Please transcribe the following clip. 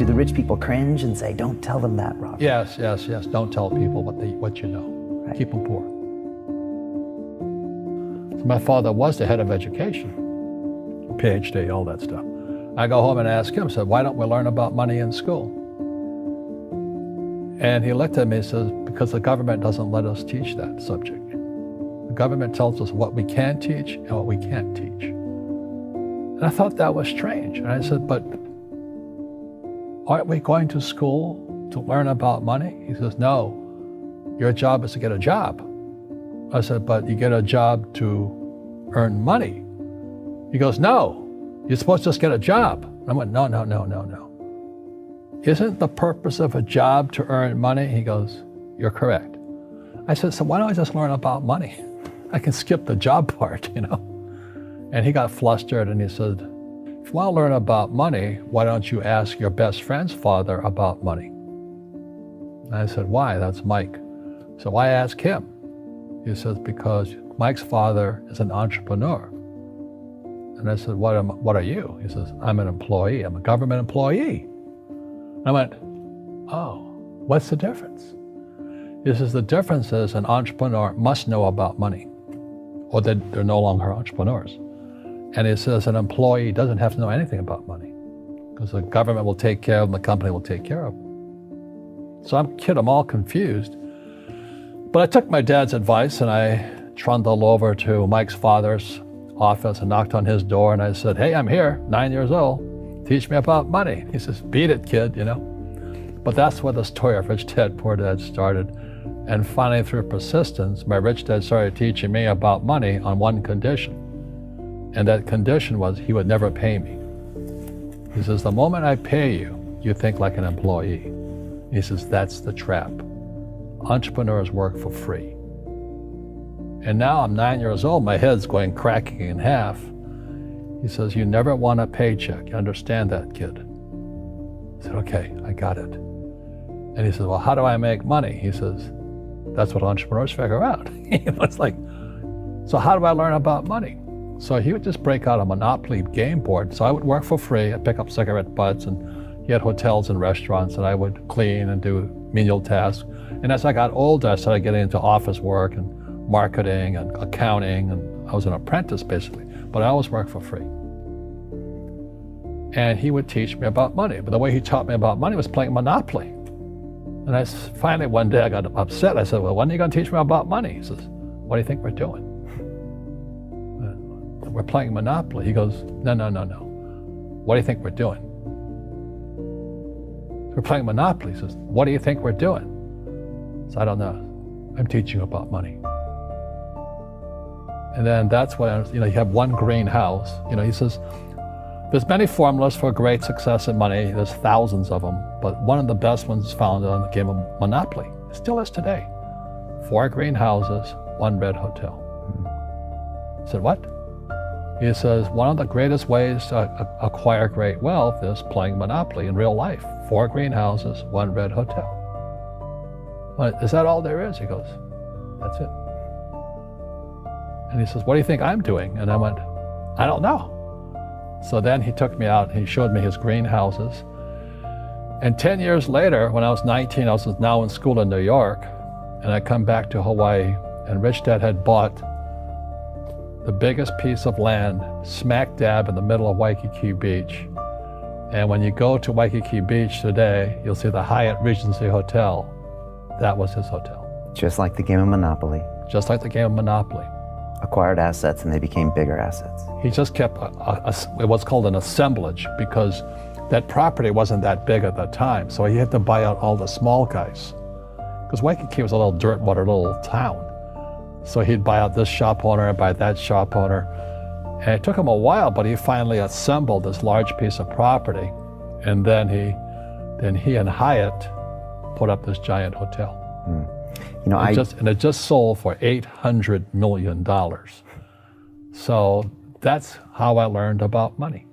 Do the rich people cringe and say, don't tell them that, Robert? Yes. Don't tell people what you know. Right. Keep them poor. So my father was the head of education, PhD, all that stuff. I go home and ask him, said, why don't we learn about money in school? And he looked at me and says, because the government doesn't let us teach that subject. The government tells us what we can teach and what we can't teach. And I thought that was strange. And I said, but aren't we going to school to learn about money? He says, no, your job is to get a job. I said, but you get a job to earn money. He goes, no, you're supposed to just get a job. I went, no. Isn't the purpose of a job to earn money? He goes, you're correct. I said, so why don't I just learn about money? I can skip the job part, you know? And he got flustered and he said, if you want to learn about money, why don't you ask your best friend's father about money? And I said, why? That's Mike. So I asked him. He says, because Mike's father is an entrepreneur. And I said, what are you? He says, I'm an employee. I'm a government employee. I went, oh, what's the difference? He says, the difference is an entrepreneur must know about money, or they're no longer entrepreneurs. And he says an employee doesn't have to know anything about money, because the government will take care of them, the company will take care of them. So I'm all confused. But I took my dad's advice and I trundled over to Mike's father's office and knocked on his door and I said, hey, I'm here, 9 years old. Teach me about money. He says, beat it, kid, you know. But that's where the story of Rich Dad, Poor Dad started. And finally, through persistence, my rich dad started teaching me about money on one condition. And that condition was he would never pay me. He says, the moment I pay you, you think like an employee. He says, that's the trap. Entrepreneurs work for free. And now I'm 9 years old, my head's going cracking in half. He says, you never want a paycheck. You understand that, kid? I said, okay, I got it. And he says, well, how do I make money? He says, that's what entrepreneurs figure out. It's like, so how do I learn about money? So he would just break out a Monopoly game board. So I would work for free. I'd pick up cigarette butts, and he had hotels and restaurants, and I would clean and do menial tasks. And as I got older, I started getting into office work and marketing and accounting, and I was an apprentice basically, but I always worked for free. And he would teach me about money, but the way he taught me about money was playing Monopoly. And finally one day I got upset. I said, well, when are you going to teach me about money? He says, what do you think we're doing? We're playing Monopoly. He goes, no. What do you think we're doing? We're playing Monopoly. He says, what do you think we're doing? So I don't know. I'm teaching you about money. And then that's when, you have one greenhouse. He says, there's many formulas for great success in money. There's thousands of them, but one of the best ones is found on the game of Monopoly. It still is today. 4 greenhouses, 1 red hotel. I said, what? He says, one of the greatest ways to acquire great wealth is playing Monopoly in real life. 4 greenhouses, 1 red hotel. Well, is that all there is? He goes, that's it. And he says, what do you think I'm doing? And I went, I don't know. So then he took me out and he showed me his greenhouses. And 10 years later, when I was 19, I was now in school in New York, and I come back to Hawaii, and Rich Dad had bought the biggest piece of land smack dab in the middle of Waikiki Beach. And when you go to Waikiki Beach today, you'll see the Hyatt Regency Hotel. That was his hotel. Just like the game of Monopoly. Just like the game of Monopoly. Acquired assets and they became bigger assets. He just kept what's called an assemblage, because that property wasn't that big at that time. So he had to buy out all the small guys. Because Waikiki was a little dirt water little town. So he'd buy out this shop owner and buy that shop owner. And it took him a while, but he finally assembled this large piece of property. And then he and Hyatt put up this giant hotel. And it just sold for $800 million. So that's how I learned about money.